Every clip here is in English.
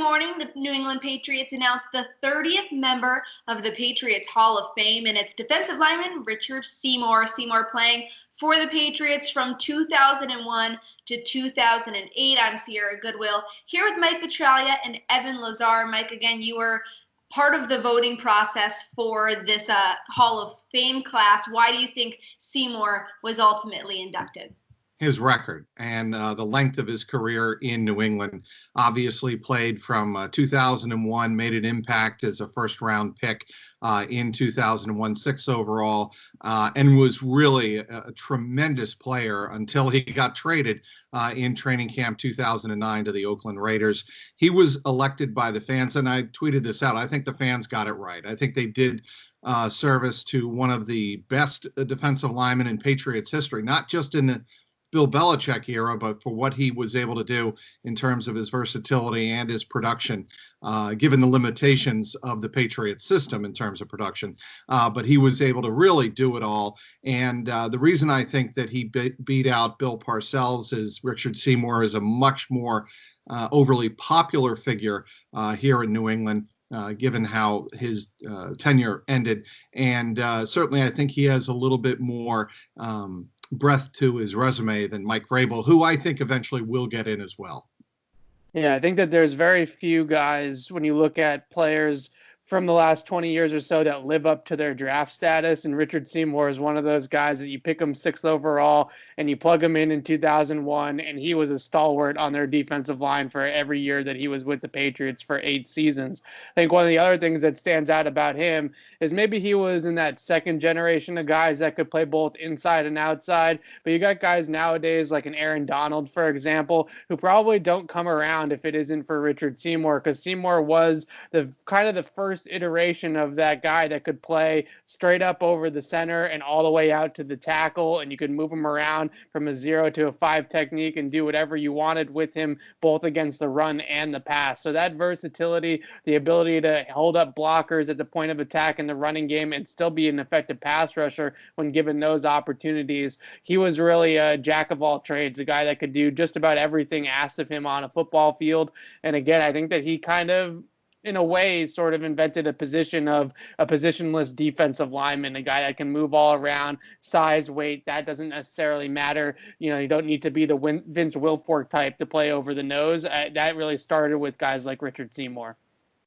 morning, the New England Patriots announced the 30th member of the Patriots Hall of Fame, and it's defensive lineman Richard Seymour. Seymour playing for the Patriots from 2001 to 2008. I'm Sierra Goodwill, here with Mike Petraglia and Evan Lazar. Mike, again, you were part of the voting process for this Hall of Fame class. Why do you think Seymour was ultimately inducted? His record and the length of his career in New England. Obviously played from 2001, made an impact as a first-round pick in 2001, 6th overall, and was really a tremendous player until he got traded in training camp 2009 to the Oakland Raiders. He was elected by the fans, and I tweeted this out. I think the fans got it right. I think they did service to one of the best defensive linemen in Patriots history, not just in the Bill Belichick era, but for what he was able to do in terms of his versatility and his production, given the limitations of the Patriots system in terms of production. But he was able to really do it all. And the reason I think that he beat out Bill Parcells is Richard Seymour is a much more overly popular figure here in New England. Given how his tenure ended. And certainly I think he has a little bit more breadth to his resume than Mike Vrabel, who I think eventually will get in as well. Yeah, I think that there's very few guys, when you look at players from the last 20 years or so, that live up to their draft status. And Richard Seymour is one of those guys that you pick him 6th overall and you plug him in 2001, and he was a stalwart on their defensive line for every year that he was with the Patriots for 8 seasons. I think one of the other things that stands out about him is maybe he was in that second generation of guys that could play both inside and outside. But you got guys nowadays like an Aaron Donald, for example, who probably don't come around if it isn't for Richard Seymour, because Seymour was the kind of the first iteration of that guy that could play straight up over the center and all the way out to the tackle, and you could move him around from a 0 to a 5 technique and do whatever you wanted with him, both against the run and the pass. So that versatility, the ability to hold up blockers at the point of attack in the running game and still be an effective pass rusher when given those opportunities, he was really a jack of all trades, a guy that could do just about everything asked of him on a football field. And again, I think that he kind of, in a way, sort of invented a position of a positionless defensive lineman, a guy that can move all around, size, weight. That doesn't necessarily matter. You know, you don't need to be the Vince Wilfork type to play over the nose. That really started with guys like Richard Seymour.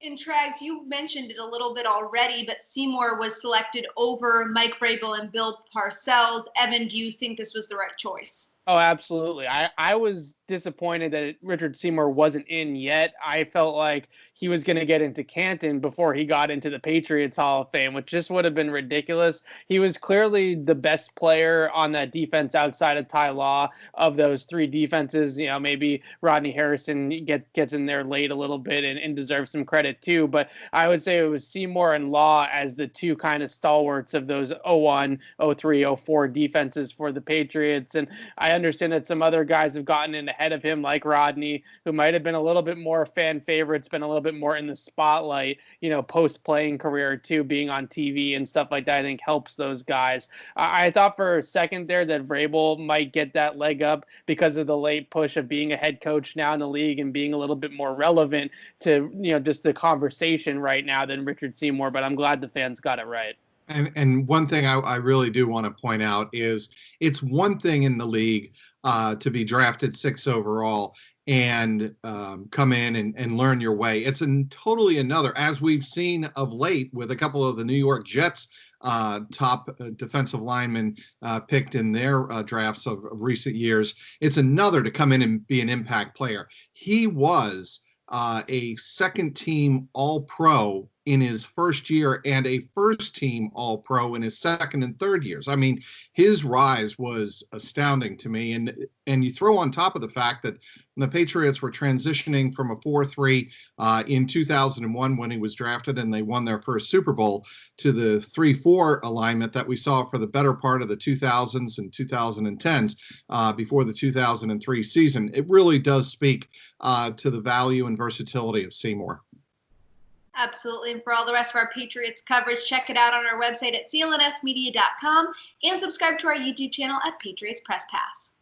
And Trags, you mentioned it a little bit already, but Seymour was selected over Mike Vrabel and Bill Parcells. Evan, do you think this was the right choice? Oh, absolutely. I was disappointed that Richard Seymour wasn't in yet. I felt like he was going to get into Canton before he got into the Patriots Hall of Fame, which just would have been ridiculous. He was clearly the best player on that defense outside of Ty Law of those 3 defenses. You know, maybe Rodney Harrison gets in there late a little bit and deserves some credit too. But I would say it was Seymour and Law as the 2 kind of stalwarts of those 01, 03, 04 defenses for the Patriots. And I understand that some other guys have gotten in ahead of him, like Rodney, who might have been a little bit more fan favorites, been a little bit more in the spotlight, you know, post-playing career too, being on TV and stuff like that, I think helps those guys. I thought for a second there that Vrabel might get that leg up because of the late push of being a head coach now in the league and being a little bit more relevant to, you know, just the conversation right now than Richard Seymour, but I'm glad the fans got it right. And one thing I really do want to point out is it's one thing in the league to be drafted 6th overall and come in and learn your way. It's totally another, as we've seen of late with a couple of the New York Jets top defensive linemen picked in their drafts of recent years. It's another to come in and be an impact player. He was a second-team All-Pro in his first year and a first-team All-Pro in his second and third years. I mean, his rise was astounding to me. And you throw on top of the fact that the Patriots were transitioning from a 4-3 in 2001 when he was drafted and they won their first Super Bowl to the 3-4 alignment that we saw for the better part of the 2000s and 2010s before the 2003 season. It really does speak to the value and versatility of Seymour. Absolutely. And for all the rest of our Patriots coverage, check it out on our website at clnsmedia.com and subscribe to our YouTube channel at Patriots Press Pass.